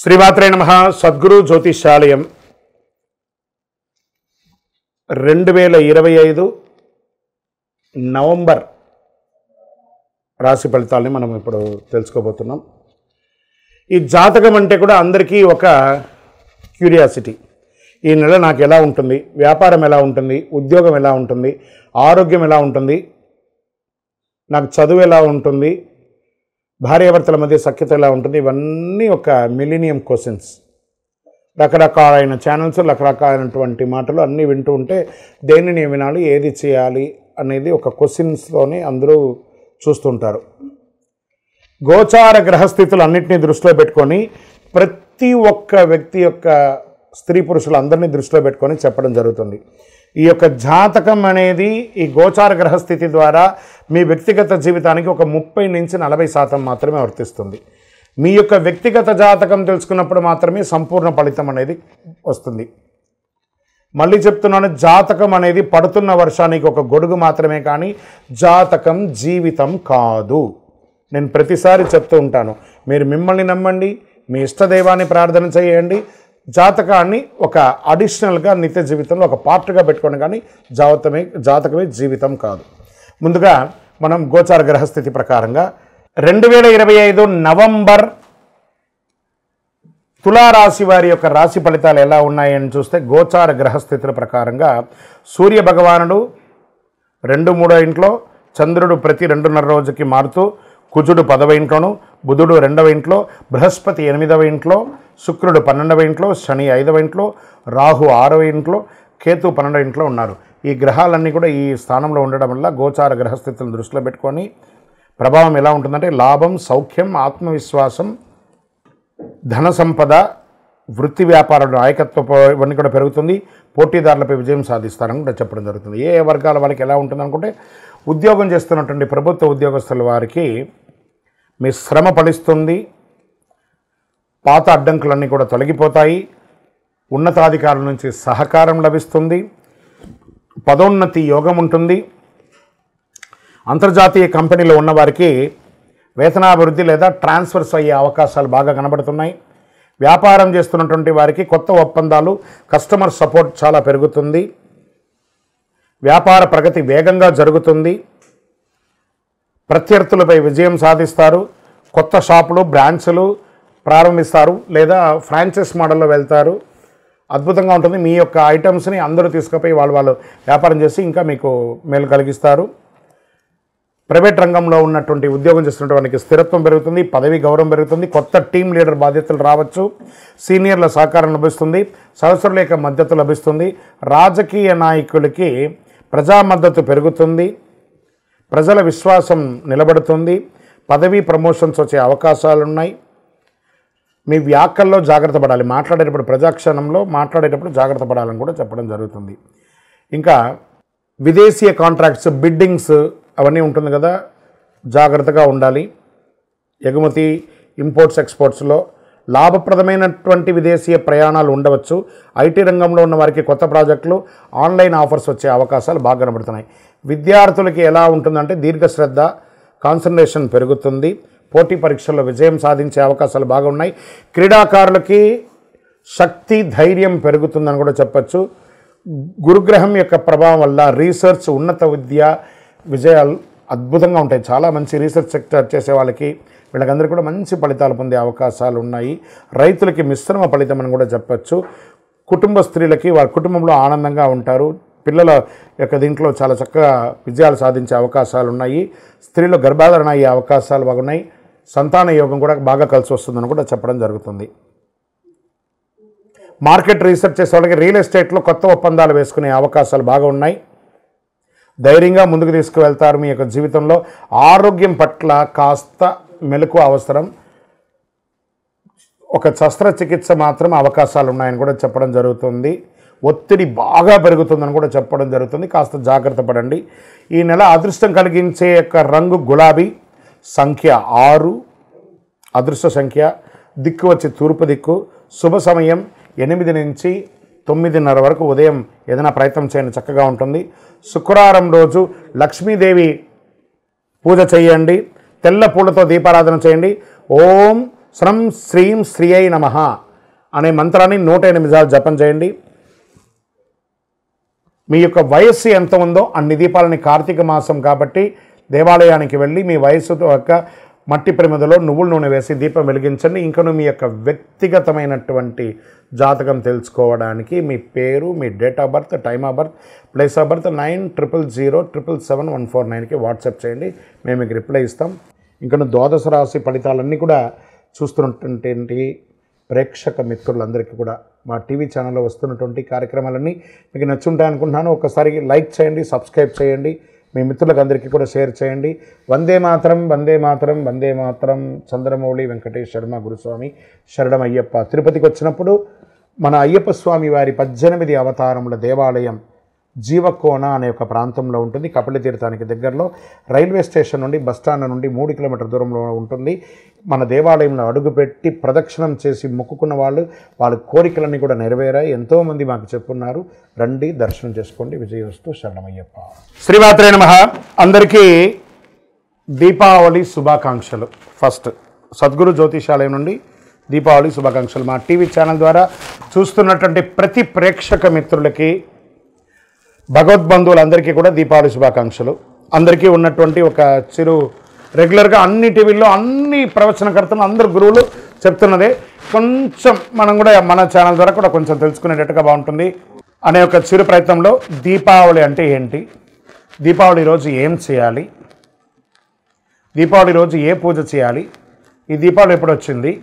శ్రీమాత్రే నమః. సద్గురు జ్యోతిషాలయం 2025 నవంబర్ రాశి ఫలితాలని మనం ఇప్పుడు తెలుసుకోబోతున్నాం. ఈ జాతకం అంటే కూడా అందరికీ ఒక క్యూరియాసిటీ. ఈ నెల నాకు ఎలా ఉంటుంది, వ్యాపారం ఎలా ఉంటుంది, ఉద్యోగం ఎలా ఉంటుంది, ఆరోగ్యం ఎలా ఉంటుంది, నాకు చదువు ఎలా ఉంటుంది, భార్యాభర్తల మధ్య సఖ్యత ఎలా ఉంటుంది, ఇవన్నీ ఒక మిలీనియం క్వశ్చన్స్. రకరకాలైన ఛానల్స్, రకరకాలైనటువంటి మాటలు అన్నీ వింటూ ఉంటే దేనిని వినాలి, ఏది చేయాలి అనేది ఒక క్వశ్చన్స్తోనే అందరూ చూస్తుంటారు. గోచార గ్రహస్థితులు అన్నింటినీ దృష్టిలో పెట్టుకొని ప్రతి ఒక్క వ్యక్తి యొక్క స్త్రీ పురుషులు అందరినీ దృష్టిలో పెట్టుకొని చెప్పడం జరుగుతుంది. ఈ యొక్క జాతకం అనేది ఈ గోచార గ్రహస్థితి ద్వారా మీ వ్యక్తిగత జీవితానికి ఒక 30 నుంచి 40% మాత్రమే వర్తిస్తుంది. మీ యొక్క వ్యక్తిగత జాతకం తెలుసుకున్నప్పుడు మాత్రమే సంపూర్ణ ఫలితం అనేది వస్తుంది. మళ్ళీ చెప్తున్నాను, జాతకం అనేది పడుతున్న వర్షానికి ఒక గొడుగు మాత్రమే, కానీ జాతకం జీవితం కాదు. నేను ప్రతిసారి చెప్తూ ఉంటాను, మీరు మిమ్మల్ని నమ్మండి, మీ ఇష్టదైవాన్ని ప్రార్థన చేయండి, జాతకాన్ని ఒక అడిషనల్గా నిత్య జీవితంలో ఒక పార్ట్గా పెట్టుకోండి, కానీ జాతకమే జీవితం కాదు. ముందుగా మనం గోచార గ్రహస్థితి ప్రకారంగా 2025 నవంబర్ తులారాశి వారి యొక్క రాశి ఫలితాలు ఎలా ఉన్నాయని చూస్తే, గోచార గ్రహస్థితుల ప్రకారంగా సూర్య భగవానుడు 2, 3 ఇంట్లో, చంద్రుడు ప్రతి 2.5 రోజుకి మారుతూ, కుజుడు 10వ ఇంట్లోను, బుధుడు 2వ ఇంట్లో, బృహస్పతి 8వ ఇంట్లో, శుక్రుడు 12వ ఇంట్లో, శని 5వ ఇంట్లో, రాహు 6వ ఇంట్లో, కేతు 12వ ఇంట్లో ఉన్నారు. ఈ గ్రహాలన్నీ కూడా ఈ స్థానంలో ఉండడం వల్ల గోచార గ్రహస్థితులను దృష్టిలో పెట్టుకొని ప్రభావం ఎలా ఉంటుందంటే, లాభం, సౌఖ్యం, ఆత్మవిశ్వాసం, ధన సంపద, వృత్తి వ్యాపార నాయకత్వం ఇవన్నీ కూడా పెరుగుతుంది. పోటీదారులపై విజయం సాధిస్తారని కూడా చెప్పడం జరుగుతుంది. ఏ వర్గాల వాళ్ళకి ఎలా ఉంటుంది అనుకుంటే, ఉద్యోగం చేస్తున్నటువంటి ప్రభుత్వ ఉద్యోగస్తుల వారికి మీ శ్రమ ఫలిస్తుంది, పాత అడ్డంకులన్నీ కూడా తొలగిపోతాయి, ఉన్నతాధికారుల నుంచి సహకారం లభిస్తుంది, పదోన్నతి యోగం ఉంటుంది. అంతర్జాతీయ కంపెనీలో ఉన్నవారికి వేతనాభివృద్ధి లేదా ట్రాన్స్ఫర్స్ అయ్యే అవకాశాలు బాగా కనబడుతున్నాయి. వ్యాపారం చేస్తున్నటువంటి వారికి కొత్త ఒప్పందాలు, కస్టమర్ సపోర్ట్ చాలా పెరుగుతుంది. వ్యాపార ప్రగతి వేగంగా జరుగుతుంది. ప్రత్యర్థులపై విజయం సాధిస్తారు. కొత్త షాపులు, బ్రాంచ్లు ప్రారంభిస్తారు లేదా ఫ్రాంచైజ్ మోడల్లో వెళ్తారు. అద్భుతంగా ఉంటుంది. మీ యొక్క ఐటమ్స్ని అందరూ తీసుకుపోయి వాళ్ళు వ్యాపారం చేసి ఇంకా మీకు మేలు కలిగిస్తారు. ప్రైవేట్ రంగంలో ఉన్నటువంటి ఉద్యోగం చేస్తున్నటువంటి వారికి స్థిరత్వం పెరుగుతుంది, పదవి గౌరవం పెరుగుతుంది, కొత్త టీం లీడర్ బాధ్యతలు రావచ్చు, సీనియర్ల సహకారం లభిస్తుంది, సహచరుల యొక్క మద్దతు లభిస్తుంది. రాజకీయ నాయకులకి ప్రజా మద్దతు పెరుగుతుంది, ప్రజల విశ్వాసం నిలబడుతుంది, పదవి ప్రమోషన్స్ వచ్చే అవకాశాలు ఉన్నాయి. మీ వ్యాఖ్యల్లో జాగ్రత్త పడాలి, మాట్లాడేటప్పుడు ప్రజాక్షణంలో మాట్లాడేటప్పుడు జాగ్రత్త పడాలని కూడా చెప్పడం జరుగుతుంది. ఇంకా విదేశీయ కాంట్రాక్ట్స్, బిడ్డింగ్స్ అవన్నీ ఉంటుంది కదా, జాగ్రత్తగా ఉండాలి. ఎగుమతి, ఇంపోర్ట్స్, ఎక్స్పోర్ట్స్లో లాభప్రదమైనటువంటి విదేశీయ ప్రయాణాలు ఉండవచ్చు. ఐటీ రంగంలో ఉన్న వారికి కొత్త ప్రాజెక్టులు, ఆన్లైన్ ఆఫర్స్ వచ్చే అవకాశాలు బాగా కనబడుతున్నాయి. విద్యార్థులకి ఎలా ఉంటుందంటే, దీర్ఘశ్రద్ధ, కాన్సన్ట్రేషన్ పెరుగుతుంది, పోటీ పరీక్షల్లో విజయం సాధించే అవకాశాలు బాగా ఉన్నాయి. క్రీడాకారులకి శక్తి, ధైర్యం పెరుగుతుందని కూడా చెప్పచ్చు. గురుగ్రహం యొక్క ప్రభావం వల్ల రీసెర్చ్, ఉన్నత విద్య విజయాలు అద్భుతంగా ఉంటాయి. చాలా మంచి రీసెర్చ్ సెక్టర్ చేసే వాళ్ళకి వీళ్ళకందరికీ కూడా మంచి ఫలితాలు పొందే అవకాశాలు ఉన్నాయి. రైతులకి మిశ్రమ ఫలితం అని కూడా చెప్పచ్చు. కుటుంబ స్త్రీలకి వారి కుటుంబంలో ఆనందంగా ఉంటారు. పిల్లల యొక్క దీంట్లో చాలా చక్కగా విజయాలు సాధించే అవకాశాలు ఉన్నాయి. స్త్రీలు గర్భాధారణ అయ్యే అవకాశాలు బాగున్నాయి. సంతాన యోగం కూడా బాగా కలిసి వస్తుందని కూడా చెప్పడం జరుగుతుంది. మార్కెట్ రీసెర్చ్ చేసే వాళ్ళకి రియల్ ఎస్టేట్లో కొత్త ఒప్పందాలు వేసుకునే అవకాశాలు బాగా ఉన్నాయి. ధైర్యంగా ముందుకు తీసుకువెళ్తారు. మీ యొక్క జీవితంలో ఆరోగ్యం పట్ల కాస్త మెలకు అవసరం. ఒక శస్త్రచికిత్స మాత్రం అవకాశాలు ఉన్నాయని కూడా చెప్పడం జరుగుతుంది. ఒత్తిడి బాగా పెరుగుతుందని కూడా చెప్పడం జరుగుతుంది. కాస్త జాగ్రత్త పడండి. ఈ నెల అదృష్టం కలిగించే యొక్క రంగు గులాబీ, సంఖ్య 6, అదృష్ట సంఖ్య, దిక్కు వచ్చి తూర్పు దిక్కు, శుభ సమయం 8 నుంచి 9:30 వరకు ఉదయం ఏదైనా ప్రయత్నం చేయండి, చక్కగా ఉంటుంది. శుక్రవారం రోజు లక్ష్మీదేవి పూజ చేయండి, తెల్ల పూలతో దీపారాధన చేయండి. ఓం శ్రం శ్రీం శ్రీయై నమః అనే మంత్రాన్ని 108 సార్లు జపం చేయండి. మీ యొక్క వయస్సు ఎంత ఉందో అన్ని దీపాలని, కార్తీక మాసం కాబట్టి దేవాలయానికి వెళ్ళి మీ వయస్సు యొక్క మట్టి ప్రమిదలో నువ్వుల నూనె వేసి దీపం వెలిగించండి. ఇంకను మీ యొక్క వ్యక్తిగతమైనటువంటి జాతకం తెలుసుకోవడానికి మీ పేరు, మీ date of birth, time of birth, place of birth 9000077149కి వాట్సాప్ చేయండి. మేము మీకు రిప్లై ఇస్తాం. ఇంకను ద్వాదశ రాశి ఫలితాలన్నీ కూడా చూస్తున్నటువంటి ప్రేక్షక మిత్రులందరికీ కూడా మా టీవీ ఛానల్లో వస్తున్నటువంటి కార్యక్రమాలన్నీ మీకు నచ్చుంటాయనుకుంటున్నాను. ఒకసారి లైక్ చేయండి, సబ్స్క్రైబ్ చేయండి, మీ మిత్రులకు అందరికీ కూడా షేర్ చేయండి. వందే మాతరం, వందే మాతరం, వందే మాతరం. చంద్రమౌళి వెంకటేష్ శర్మ గురుస్వామి శరణం అయ్యప్ప. తిరుపతికి వచ్చినప్పుడు మన అయ్యప్ప స్వామి వారి 18 అవతారముల దేవాలయం జీవకోన అనే ఒక ప్రాంతంలో ఉంటుంది. కపిలతీర్థానికి దగ్గరలో రైల్వే స్టేషన్ నుండి బస్టాండ్ నుండి 3 కిలోమీటర్ల దూరంలో ఉంటుంది. మన దేవాలయంలో అడుగుపెట్టి ప్రదక్షిణం చేసి మొక్కుకున్న వాళ్ళ కోరికలన్నీ కూడా నెరవేరాయి. ఎంతోమంది మాకు చెప్పున్నారు. రండి, దర్శనం చేసుకోండి. విజయవస్తు. శరణమయ్యప్ప. శ్రీమాత్రే నమః. అందరికీ దీపావళి శుభాకాంక్షలు. ఫస్ట్ సద్గురు జ్యోతిషాలయం నుండి దీపావళి శుభాకాంక్షలు. మా టీవీ ఛానల్ ద్వారా చూస్తున్నటువంటి ప్రతి ప్రేక్షక మిత్రులకి, భగవద్బంధువులందరికీ కూడా దీపావళి శుభాకాంక్షలు. అందరికీ ఉన్నటువంటి ఒక చిరు రెగ్యులర్గా అన్ని టీవీల్లో అన్ని ప్రవచనకర్తలు అందరు గురువులు చెప్తున్నదే, కొంచెం మనం కూడా మన ఛానల్ ద్వారా కూడా కొంచెం తెలుసుకునేటట్టుగా బాగుంటుంది అనే ఒక చిరు ప్రయత్నంలో దీపావళి అంటే ఏంటి, దీపావళి రోజు ఏం చేయాలి, దీపావళి రోజు ఏ పూజ చేయాలి, ఈ దీపావళి ఎప్పుడు వచ్చింది,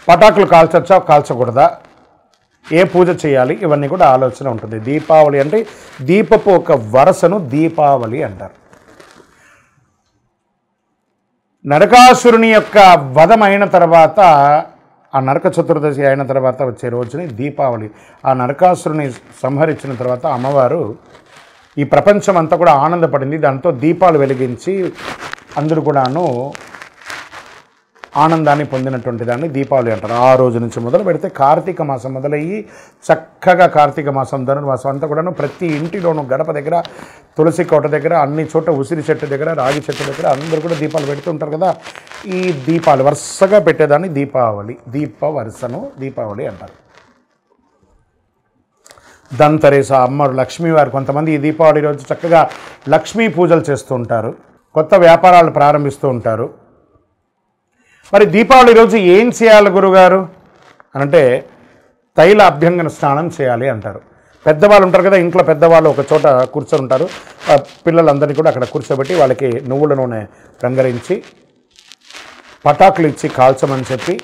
పటాకులు కాల్చొచ్చా కాల్చకూడదా, ఏ పూజ చేయాలి, ఇవన్నీ కూడా ఆలోచన ఉంటుంది. దీపావళి అంటే దీపపు ఒక వరసను దీపావళి అంటారు. నరకాసురుని యొక్క వధం అయిన తర్వాత, ఆ నరక చతుర్దశి అయిన తర్వాత వచ్చే రోజుని దీపావళి. ఆ నరకాసురుని సంహరించిన తర్వాత అమ్మవారు ఈ ప్రపంచం అంతా కూడా ఆనందపడింది. దాంతో దీపాలు వెలిగించి అందరూ కూడాను ఆనందాన్ని పొందినటువంటి దాన్ని దీపావళి అంటారు. ఆ రోజు నుంచి మొదలు పెడితే కార్తీక మాసం మొదలయ్యి చక్కగా కార్తీక మాసం, ధనుర్మాసం అంతా కూడాను ప్రతి ఇంటిలోనూ గడప దగ్గర, తులసి కోట దగ్గర, అన్ని చోట ఉసిరి చెట్టు దగ్గర, రాగి చెట్టు దగ్గర అందరూ కూడా దీపాలు పెడుతుంటారు కదా. ఈ దీపాలు వరుసగా పెట్టేదాన్ని దీపావళి, దీప వరుసను దీపావళి అంటారు. ధన్తెరస్ అమ్మవారు, లక్ష్మీవారు, కొంతమంది ఈ దీపావళి రోజు చక్కగా లక్ష్మీ పూజలు చేస్తూ ఉంటారు, కొత్త వ్యాపారాలు ప్రారంభిస్తూ ఉంటారు. మరి దీపావళి రోజు ఏం చేయాలి గురుగారు అనంటే తైల అభ్యంగన స్నానం చేయాలి అంటారు. పెద్దవాళ్ళు ఉంటారు కదా, ఇంట్లో పెద్దవాళ్ళు ఒక చోట కూర్చొని ఉంటారు. పిల్లలందరినీ కూడా అక్కడ కూర్చోబెట్టి వాళ్ళకి నువ్వుల నూనె రంగరించి పటాకులు ఇచ్చి కాల్చమని చెప్పి,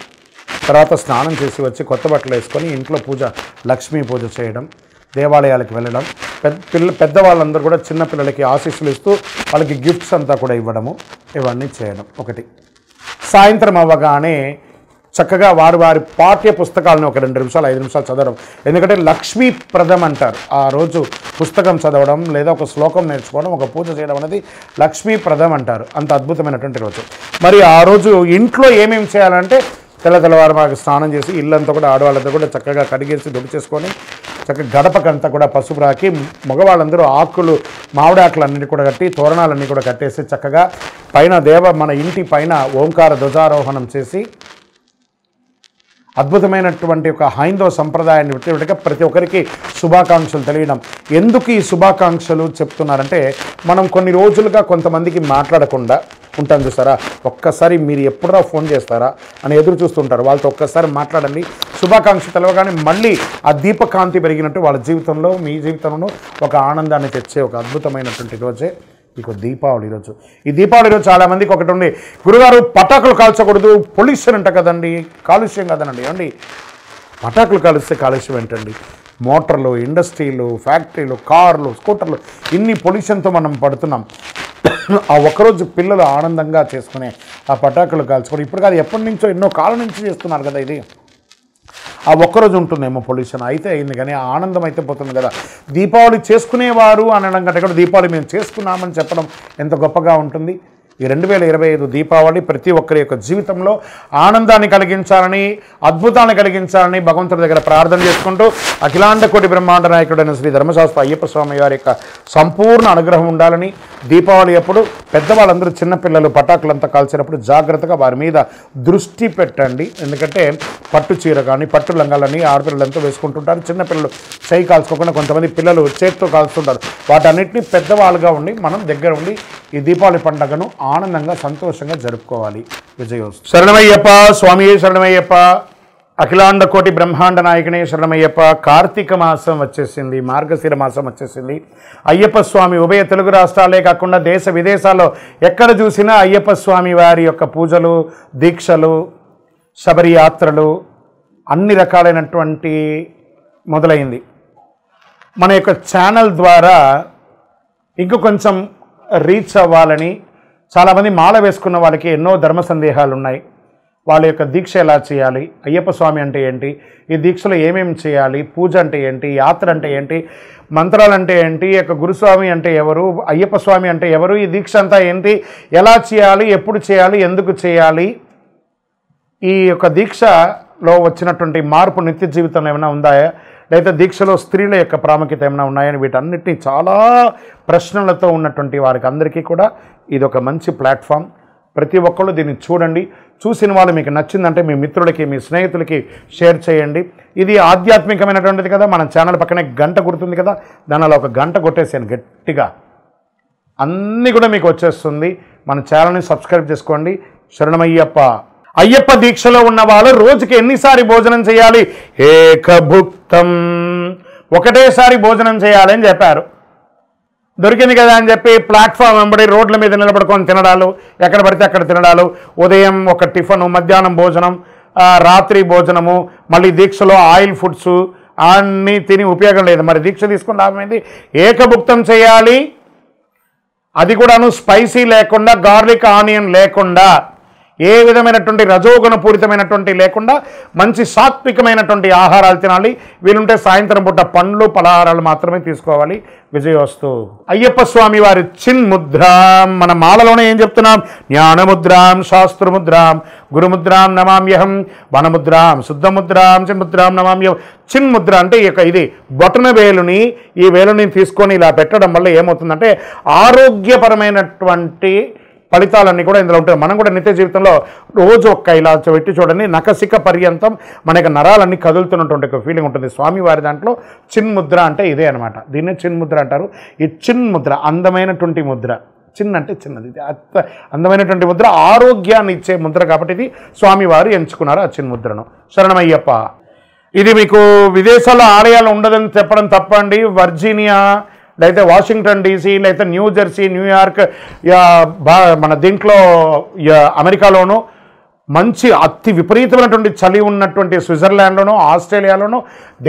తర్వాత స్నానం చేసి వచ్చి కొత్త బట్టలు వేసుకొని ఇంట్లో పూజ, లక్ష్మీ పూజ చేయడం, దేవాలయాలకు వెళ్ళడం, పెద్దవాళ్ళందరూ కూడా చిన్నపిల్లలకి ఆశీస్సులు ఇస్తూ వాళ్ళకి గిఫ్ట్స్ అంతా కూడా ఇవ్వడము, ఇవన్నీ చేయడం. ఒకటి, సాయంత్రం అవ్వగానే చక్కగా వారి పాఠ్య పుస్తకాలను ఒక 2 నిమిషాలు 5 నిమిషాలు చదవడం. ఎందుకంటే లక్ష్మీప్రదం అంటారు. ఆ రోజు పుస్తకం చదవడం లేదా ఒక శ్లోకం నేర్చుకోవడం, ఒక పూజ చేయడం అనేది లక్ష్మీప్రదం అంటారు. అంత అద్భుతమైనటువంటి రోజు. మరి ఆ రోజు ఇంట్లో ఏమేమి చేయాలంటే తెల్లవారు మాకు స్నానం చేసి ఇల్లంతా కూడా ఆడవాళ్ళంతా కూడా చక్కగా కడిగేసి దుడి చేసుకొని చక్కగా గడపకంతా కూడా పసుపు రాకి, మగవాళ్ళందరూ ఆకులు, మామిడి ఆకులన్నీ కూడా కట్టి, తోరణాలన్నీ కూడా కట్టేసి చక్కగా పైన మన ఇంటి పైన ఓంకార ధ్వజారోహణం చేసి అద్భుతమైనటువంటి ఒక హైందవ సంప్రదాయాన్ని విడిగా ప్రతి ఒక్కరికి శుభాకాంక్షలు తెలియడం. ఎందుకు ఈ శుభాకాంక్షలు చెప్తున్నారంటే, మనం కొన్ని రోజులుగా కొంతమందికి మాట్లాడకుండా ఉంటాం చూస్తారా, ఒక్కసారి మీరు ఎప్పుడో ఫోన్ చేస్తారా అని ఎదురు చూస్తుంటారు. వాళ్ళతో ఒక్కసారి మాట్లాడండి. శుభాకాంక్ష తెలవగానే మళ్ళీ ఆ దీపకాంతి పెరిగినట్టు వాళ్ళ జీవితంలో, మీ జీవితంలో ఒక ఆనందాన్ని తెచ్చే ఒక అద్భుతమైనటువంటి రోజే మీకు దీపావళి రోజు. ఈ దీపావళి రోజు చాలామందికి ఒకటి ఉంది, గురుగారు పటాకులు కాల్చకూడదు, పొల్యూషన్ అంట కదండి, కాలుష్యం కదనండి. ఏమండి, పటాకులు కాలుస్తే కాలుష్యం ఏంటండి? మోటార్లు, ఇండస్ట్రీలు, ఫ్యాక్టరీలు, కార్లు, స్కూటర్లు, ఇన్ని పొల్యూషన్తో మనం పడుతున్నాం. ఆ ఒక్కరోజు పిల్లలు ఆనందంగా చేసుకునే ఆ పటాకులు కాల్చుకోవడం ఇప్పుడు కాదు, ఎప్పటి నుంచో ఎన్నో కాలం నుంచి చేస్తున్నారు కదా. ఇది ఆ ఒక్కరోజు ఉంటుందేమో పొల్యూషన్, అయితే అయింది కానీ ఆనందం అయితే పోతుంది కదా. దీపావళి చేసుకునేవారు అనడం కంటే కూడా దీపావళి మేము చేసుకున్నామని చెప్పడం ఎంత గొప్పగా ఉంటుంది. ఈ 2025 దీపావళి ప్రతి ఒక్కరి యొక్క జీవితంలో ఆనందాన్ని కలిగించాలని, అద్భుతాన్ని కలిగించాలని భగవంతుడి దగ్గర ప్రార్థన చేసుకుంటూ అఖిలాండ కోటి బ్రహ్మాండ నాయకుడైన శ్రీ ధర్మశాస్త్ర అయ్యప్ప స్వామి వారి యొక్క సంపూర్ణ అనుగ్రహం ఉండాలని, దీపావళి అప్పుడు పెద్దవాళ్ళందరూ చిన్నపిల్లలు పటాకులంతా కాల్చినప్పుడు జాగ్రత్తగా వారి మీద దృష్టి పెట్టండి. ఎందుకంటే పట్టు చీర కానీ పట్టు లంగాలని ఆడపిల్లలంతా వేసుకుంటుంటారు. చిన్నపిల్లలు చేయి కాల్చుకోకుండా కొంతమంది పిల్లలు చేతితో కాల్చుతుంటారు. వాటన్నిటిని పెద్దవాళ్ళుగా ఉండి మనం దగ్గర ఉండి ఈ దీపావళి పండుగను ఆనందంగా సంతోషంగా జరుపుకోవాలి. విజయోస్తు. శరణమయ్యప్ప స్వామి, శరణమయ్యప్ప. అఖిలాండ కోటి బ్రహ్మాండ నాయకుని శరణమయ్యప్ప. కార్తీక మాసం వచ్చేసింది, మార్గశిర మాసం వచ్చేసింది. అయ్యప్ప స్వామి ఉభయ తెలుగు రాష్ట్రాలే కాకుండా దేశ విదేశాల్లో ఎక్కడ చూసినా అయ్యప్ప స్వామి వారి యొక్క పూజలు, దీక్షలు, శబరి యాత్రలు అన్ని రకాలైనటువంటి మొదలైంది. మన యొక్క ఛానల్ ద్వారా ఇంక కొంచెం రీచ్ అవ్వాలని చాలామంది మాల వేసుకున్న వాళ్ళకి ఎన్నో ధర్మ సందేహాలు ఉన్నాయి. వాళ్ళ యొక్క దీక్ష ఎలా చేయాలి, అయ్యప్ప స్వామి అంటే ఏంటి, ఈ దీక్షలో ఏమేమి చేయాలి, పూజ అంటే ఏంటి, యాత్ర అంటే ఏంటి, మంత్రాలు అంటే ఏంటి, యొక్క గురుస్వామి అంటే ఎవరు, అయ్యప్ప స్వామి అంటే ఎవరు, ఈ దీక్ష అంతా ఏంటి, ఎలా చేయాలి, ఎప్పుడు చేయాలి, ఎందుకు చేయాలి, ఈ యొక్క దీక్షలో వచ్చినటువంటి మార్పు నిత్య జీవితంలో ఏమైనా ఉందా, లేదా దీక్షలో స్త్రీల యొక్క ప్రాముఖ్యత ఏమైనా ఉన్నాయని వీటన్నిటినీ చాలా ప్రశ్నలతో ఉన్నటువంటి వారికి అందరికీ కూడా ఇది ఒక మంచి ప్లాట్ఫామ్. ప్రతి ఒక్కళ్ళు దీన్ని చూడండి. చూసిన వాళ్ళు మీకు నచ్చిందంటే మీ మిత్రులకి, మీ స్నేహితులకి షేర్ చేయండి. ఇది ఆధ్యాత్మికమైనటువంటిది కదా. మన ఛానల్ పక్కనే గంట గుర్తుంది కదా, దానిలో ఒక గంట కొట్టేసాను గట్టిగా, అన్నీ కూడా మీకు వచ్చేస్తుంది. మన ఛానల్ని సబ్స్క్రైబ్ చేసుకోండి. శరణమయ్యప్ప. అయ్యప్ప దీక్షలో ఉన్న వాళ్ళు రోజుకి ఎన్నిసారి భోజనం చేయాలి? ఏకభుక్తం, ఒకటేసారి భోజనం చేయాలని చెప్పారు. దొరికింది కదా అని చెప్పి ప్లాట్ఫామ్ వెంబడి రోడ్ల మీద నిలబడుకొని తినడాలు, ఎక్కడ పడితే అక్కడ తినడాలు, ఉదయం ఒక టిఫను, మధ్యాహ్నం భోజనం, రాత్రి భోజనము, మళ్ళీ దీక్షలో ఆయిల్ ఫుడ్స్ అన్నీ తిని ఉపయోగం లేదు. మరి దీక్ష తీసుకుని లాభమైంది. ఏకభుక్తం చేయాలి, అది కూడాను స్పైసీ లేకుండా, గార్లిక్ ఆనియన్ లేకుండా, ఏ విధమైనటువంటి రజోగుణ పూరితమైనటువంటి లేకుండా మంచి సాత్వికమైనటువంటి ఆహారాలు తినాలి. వీలుంటే సాయంత్రం పూట పండ్లు, పలహారాలు మాత్రమే తీసుకోవాలి. విజయోస్తు. అయ్యప్ప స్వామి వారి చిన్ముద్రాం, మన మాలలోనే ఏం చెప్తున్నాం? జ్ఞానముద్రాం, శాస్త్రముద్రాం, గురుముద్రాం నమామ్యహం, వనముద్రాం, శుద్ధముద్రాం, చిన్ముద్రాం నమామ్యహం. చిన్ముద్ర అంటే ఇది బొటన వేలుని, ఈ వేలుని తీసుకొని ఇలా పెట్టడం వల్ల ఏమవుతుందంటే ఆరోగ్యపరమైనటువంటి ఫలితాలన్నీ కూడా ఇందులో ఉంటాయి. మనం కూడా నిత్య జీవితంలో రోజు ఒక్క ఇలా పెట్టి చూడండి, నఖశిఖ పర్యంతం మన యొక్క నరాలన్నీ కదులుతున్నటువంటి ఒక ఫీలింగ్ ఉంటుంది. స్వామివారి దాంట్లో చిన్ముద్ర అంటే ఇదే అనమాట. దీన్నే చిన్ముద్ర అంటారు. ఈ చిన్ముద్ర అందమైనటువంటి ముద్ర, చిన్న అంటే చిన్నది, అందమైనటువంటి ముద్ర, ఆరోగ్యాన్ని ఇచ్చే ముద్ర కాబట్టి ఇది స్వామివారు ఎంచుకున్నారు ఆ చిన్ముద్రను. శరణమయ్యప్ప. ఇది మీకు విదేశాల్లో ఆలయాలు ఉండదని చెప్పడం తప్పండి. వర్జీనియా, లేకపోతే వాషింగ్టన్ డీసీ, లేకపోతే న్యూ జెర్సీ, న్యూయార్క్, మన దీంట్లో అమెరికాలోనూ మంచి అతి విపరీతమైనటువంటి చలి ఉన్నటువంటి స్విట్జర్లాండ్లోనూ, ఆస్ట్రేలియాలోనూ,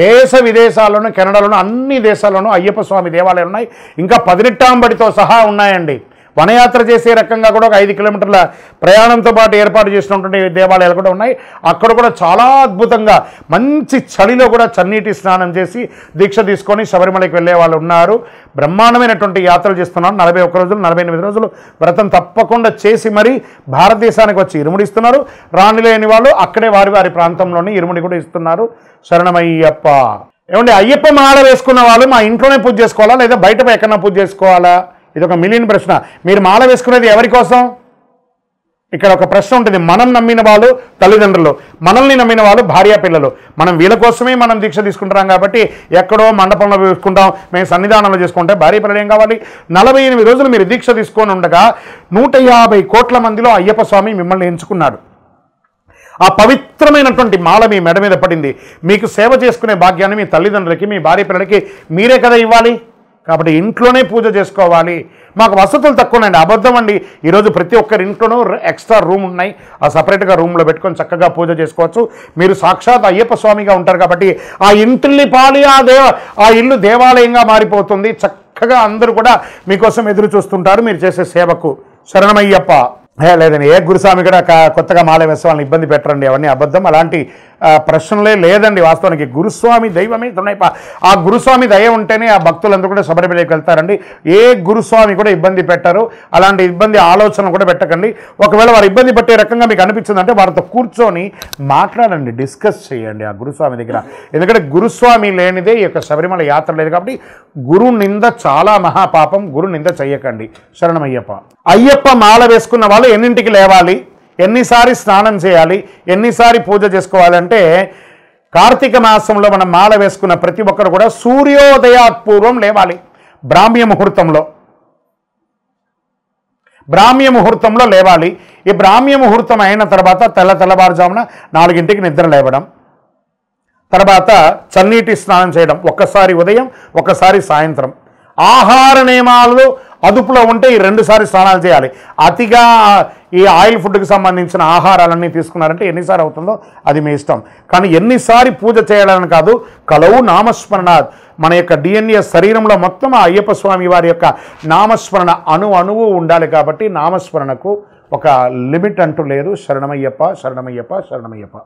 దేశ విదేశాల్లోనూ, కెనడాలోనూ, అన్ని దేశాల్లోనూ అయ్యప్ప స్వామి దేవాలయాలు ఉన్నాయి. ఇంకా 18వ బడితో సహా ఉన్నాయండి. వనయాత్ర చేసే రకంగా కూడా ఒక 5 కిలోమీటర్ల ప్రయాణంతో పాటు ఏర్పాటు చేసినటువంటి దేవాలయాలు కూడా ఉన్నాయి. అక్కడ కూడా చాలా అద్భుతంగా మంచి చలిలో కూడా చన్నీటి స్నానం చేసి దీక్ష తీసుకొని శబరిమలకి వెళ్ళే వాళ్ళు ఉన్నారు. బ్రహ్మాండమైనటువంటి యాత్రలు చేస్తున్నారు. 41 రోజులు, 48 రోజులు వ్రతం తప్పకుండా చేసి మరీ భారతదేశానికి వచ్చి ఇరుముడి ఇస్తున్నారు. రానిలేని వాళ్ళు అక్కడే వారి వారి ప్రాంతంలోనే ఇరుముడి కూడా ఇస్తున్నారు. శరణమయ్యప్ప. ఏమండి, అయ్యప్ప మాల వేసుకున్న వాళ్ళు మా ఇంట్లోనే పూజ చేసుకోవాలా, లేదా బయట ఎక్కడన్నా పూజ చేసుకోవాలా? ఇది ఒక మిలియన్ ప్రశ్న. మీరు మాల వేసుకునేది ఎవరి కోసం? ఇక్కడ ఒక ప్రశ్న ఉంటుంది. మనం నమ్మిన వాళ్ళు తల్లిదండ్రులు, మనల్ని నమ్మిన వాళ్ళు భార్య పిల్లలు. మనం వీళ్ళ కోసమే మనం దీక్ష తీసుకుంటున్నాం కాబట్టి ఎక్కడో మండపంలో వేసుకుంటాం, మేము సన్నిధానంలో చేసుకుంటే భార్య పిల్లలు ఏం కావాలి? 48 రోజులు మీరు దీక్ష తీసుకొని ఉండగా 150 కోట్ల మందిలో అయ్యప్ప స్వామి మిమ్మల్ని ఎంచుకున్నాడు. ఆ పవిత్రమైనటువంటి మాల మీ మెడ మీద పడింది. మీకు సేవ చేసుకునే భాగ్యాన్ని మీ తల్లిదండ్రులకి, మీ భార్య పిల్లలకి మీరే కదా ఇవ్వాలి. కాబట్టి ఇంట్లోనే పూజ చేసుకోవాలి. మాకు వసతులు తక్కువ ఉన్నాయండి, అబద్ధం అండి. ఈరోజు ప్రతి ఒక్కరి ఇంట్లోనూ ఎక్స్ట్రా రూమ్ ఉన్నాయి. ఆ సపరేట్గా రూమ్లో పెట్టుకొని చక్కగా పూజ చేసుకోవచ్చు. మీరు సాక్షాత్ అయ్యప్ప స్వామిగా ఉంటారు కాబట్టి ఆ ఇంటిల్ని పాలి ఆ ఇల్లు దేవాలయంగా మారిపోతుంది. చక్కగా అందరూ కూడా మీకోసం ఎదురు చూస్తుంటారు మీరు చేసే సేవకు. శరణమయ్యప్ప. లేదండి, ఏ గురుస్వామి కూడా కొత్తగా మాల వేసే వాళ్ళని ఇబ్బంది పెట్టరండి, అవన్నీ అబద్ధం. అలాంటి ప్రశ్నలే లేదండి. వాస్తవానికి గురుస్వామి దైవమే తునైప. ఆ గురుస్వామి దయ ఉంటేనే ఆ భక్తులందరూ కూడా శబరిమలకి వెళ్తారండి. ఏ గురుస్వామి కూడా ఇబ్బంది పెట్టరు. అలాంటి ఇబ్బంది ఆలోచన కూడా పెట్టకండి. ఒకవేళ వారు ఇబ్బంది పెట్టే రకంగా మీకు అనిపించిందంటే వారితో కూర్చొని మాట్లాడండి, డిస్కస్ చేయండి ఆ గురుస్వామి దగ్గర. ఎందుకంటే గురుస్వామి లేనిదే ఈ యొక్క శబరిమల యాత్ర లేదు. కాబట్టి గురు నింద చాలా మహాపాపం. గురు నింద చెయ్యకండి. శరణమయ్యప్ప. అయ్యప్ప మాల వేసుకున్న వాళ్ళు ఎన్నింటికి లేవాలి, ఎన్నిసారి స్నానం చేయాలి, ఎన్నిసారి పూజ చేసుకోవాలంటే కార్తీక మాసంలో మనం మాల వేసుకున్న ప్రతి ఒక్కరు కూడా సూర్యోదయాత్పూర్వం లేవాలి. బ్రాహ్మ్య ముహూర్తంలో లేవాలి. ఈ బ్రాహ్మ్య ముహూర్తం అయిన తర్వాత తెల్లవారుజామున 4ంటికి నిద్ర లేవడం, తర్వాత చన్నీటి స్నానం చేయడం, ఒక్కసారి ఉదయం ఒక్కసారి సాయంత్రం. ఆహార నియమాలు అదుపులో ఉంటే ఈ 2 సార్లు స్నానాలు చేయాలి. అతిగా ఈ ఆయిల్ ఫుడ్కి సంబంధించిన ఆహారాలన్నీ తీసుకున్నారంటే ఎన్నిసార్లు అవుతుందో అది మీ ఇష్టం. కానీ ఎన్నిసారి పూజ చేయాలని కాదు, కలవు నామస్మరణాత్. మన యొక్క DNA శరీరంలో మొత్తం ఆ అయ్యప్ప స్వామి వారి యొక్క నామస్మరణ అణువు ఉండాలి. కాబట్టి నామస్మరణకు ఒక లిమిట్ అంటూ లేదు. శరణమయ్యప్ప, శరణమయ్యప్ప, శరణమయ్యప్ప.